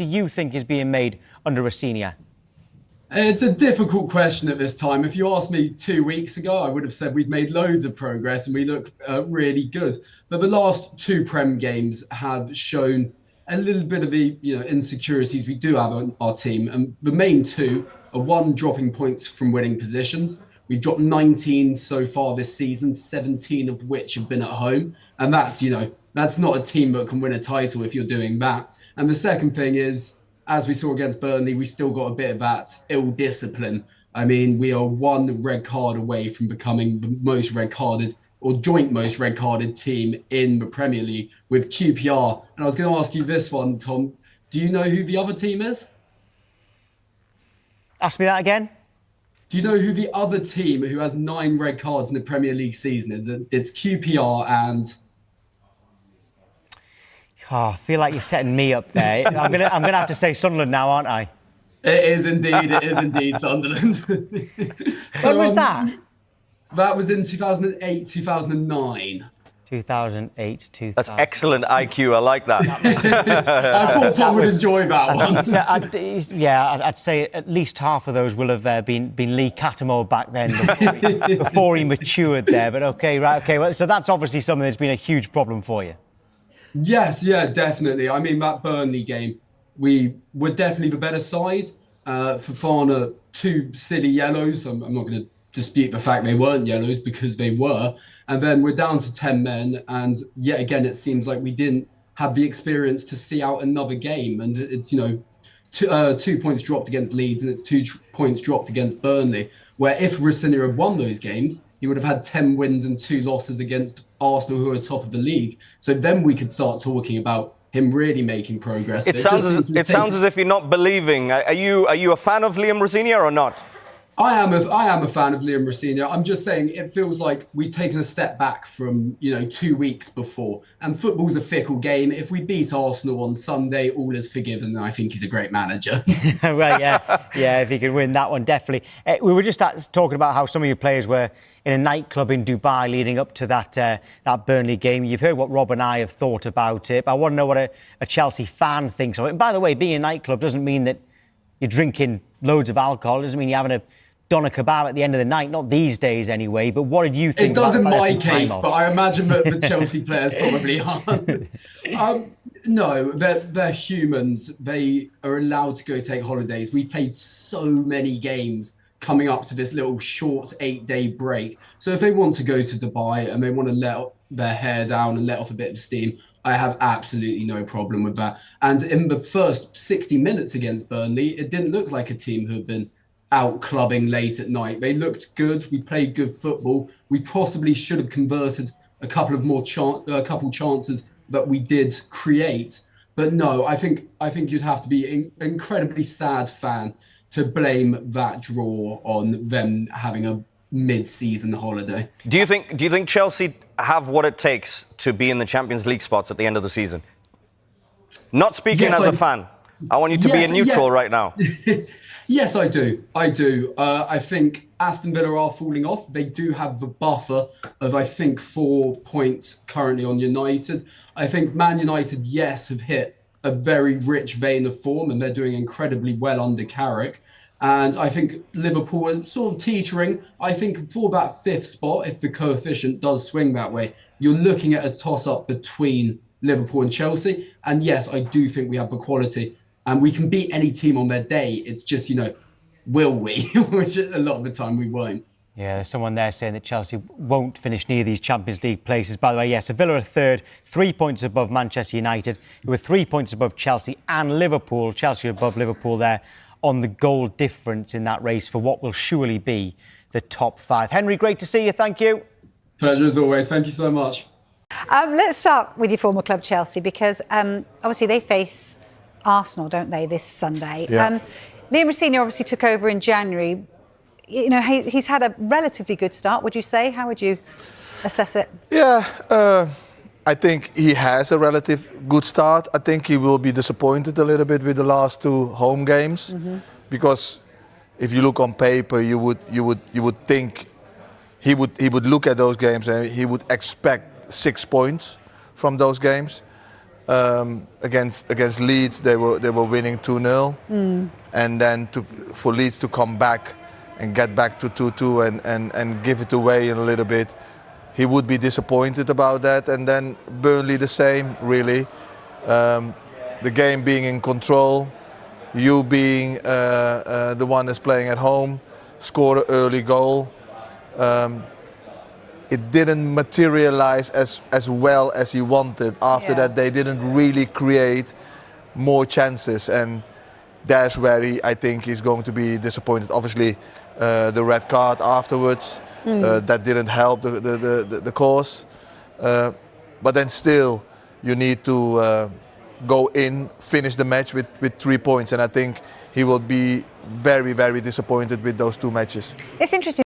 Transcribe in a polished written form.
do you think is being made under Rosenior? It's a difficult question at this time. If you asked me 2 weeks ago, I would have said we've made loads of progress and we look really good. But the last 2 Prem games have shown a little bit of the insecurities we do have on our team. And the main 2 are 1, dropping points from winning positions. We've dropped 19 so far this season, 17 of which have been at home. And that's not a team that can win a title if you're doing that. And the second thing is, as we saw against Burnley, we still got a bit of that ill discipline. I mean, we are 1 red card away from becoming the most red carded or joint most red carded team in the Premier League with QPR. And I was going to ask you this one, Tom. Do you know who the other team is? Ask me that again. Do you know who the other team who has 9 red cards in the Premier League season is? It's QPR and... Oh, I feel like you're setting me up there. I'm gonna have to say Sunderland now, aren't I? It is indeed Sunderland. When was that? That was in 2008, 2009. 2008, 2000. That's excellent IQ. I like that. I thought Tom would enjoy that one. I'd say at least half of those will have been Lee Cattermole back then before he matured there. But okay. Well, so that's obviously something that's been a huge problem for you. Yes, yeah, definitely. I mean, that Burnley game, we were definitely the better side. Fofana, 2 silly yellows. I'm not going to dispute the fact they weren't yellows because they were. And then we're down to 10 men. And yet again, it seems like we didn't have the experience to see out another game. And it's, 2 points dropped against Leeds and it's 2 points dropped against Burnley, where if Rosenior had won those games, he would have had 10 wins and 2 losses against Arsenal, who are top of the league. So then we could start talking about him really making progress. It sounds as if you're not believing. Are you a fan of Liam Rosenior or not? I am a fan of Liam Rosenior. I'm just saying it feels like we've taken a step back from 2 weeks before. And football's a fickle game. If we beat Arsenal on Sunday, all is forgiven. And I think he's a great manager. Well, yeah. If he could win that one, definitely. We were just talking about how some of your players were in a nightclub in Dubai leading up to that Burnley game. You've heard what Rob and I have thought about it. But I want to know what a Chelsea fan thinks of it. And by the way, being in a nightclub doesn't mean that you're drinking loads of alcohol. It doesn't mean you're having a doner kebab at the end of the night, not these days anyway. But what did you think? It does in my case, but I imagine that the Chelsea players probably aren't. No, they're humans. They are allowed to go take holidays. We played so many games coming up to this little short 8-day break. So if they want to go to Dubai and they want to let their hair down and let off a bit of steam, I have absolutely no problem with that. And in the first 60 minutes against Burnley, it didn't look like a team who had been out clubbing late at night. They looked good. We played good football. We possibly should have converted a couple chances that we did create. But no, I think you'd have to be an incredibly sad fan to blame that draw on them having a mid-season holiday. Do you think Chelsea have what it takes to be in the Champions League spots at the end of the season? Not speaking as a fan. I want you to be a neutral right now. Yes, I do. I think Aston Villa are falling off. They do have the buffer of, I think, 4 points currently on United. I think Man United, yes, have hit a very rich vein of form and they're doing incredibly well under Carrick. And I think Liverpool are sort of teetering. I think for that 5th spot, if the coefficient does swing that way, you're looking at a toss-up between Liverpool and Chelsea. And yes, I do think we have the quality. And we can beat any team on their day. It's just, will we? Which a lot of the time we won't. Yeah, there's someone there saying that Chelsea won't finish near these Champions League places. By the way, yes, Villa are 3rd, 3 points above Manchester United, who are 3 points above Chelsea and Liverpool. Chelsea are above Liverpool there on the goal difference in that race for what will surely be the top 5. Henry, great to see you. Thank you. Pleasure as always. Thank you so much. Let's start with your former club, Chelsea, because obviously they face Arsenal, don't they, this Sunday? Yeah. Liam Rosenior obviously took over in January. He's had a relatively good start, would you say? How would you assess it? Yeah, I think he has a relative good start. I think he will be disappointed a little bit with the last 2 home games, because if you look on paper, you would think he would look at those games and he would expect 6 points from those games. against Leeds, they were winning 2-0, and then for Leeds to come back and get back to 2-2 and give it away in a little bit, he would be disappointed about that. And then Burnley the same, really. The game being in control, you being the one that's playing at home, score an early goal. It didn't materialize as well as he wanted. After that, they didn't really create more chances, and that's where I think he's going to be disappointed. Obviously, the red card afterwards, that didn't help the cause. But then still, you need to go in, finish the match with 3 points, and I think he will be very, very disappointed with those 2 matches. It's interesting.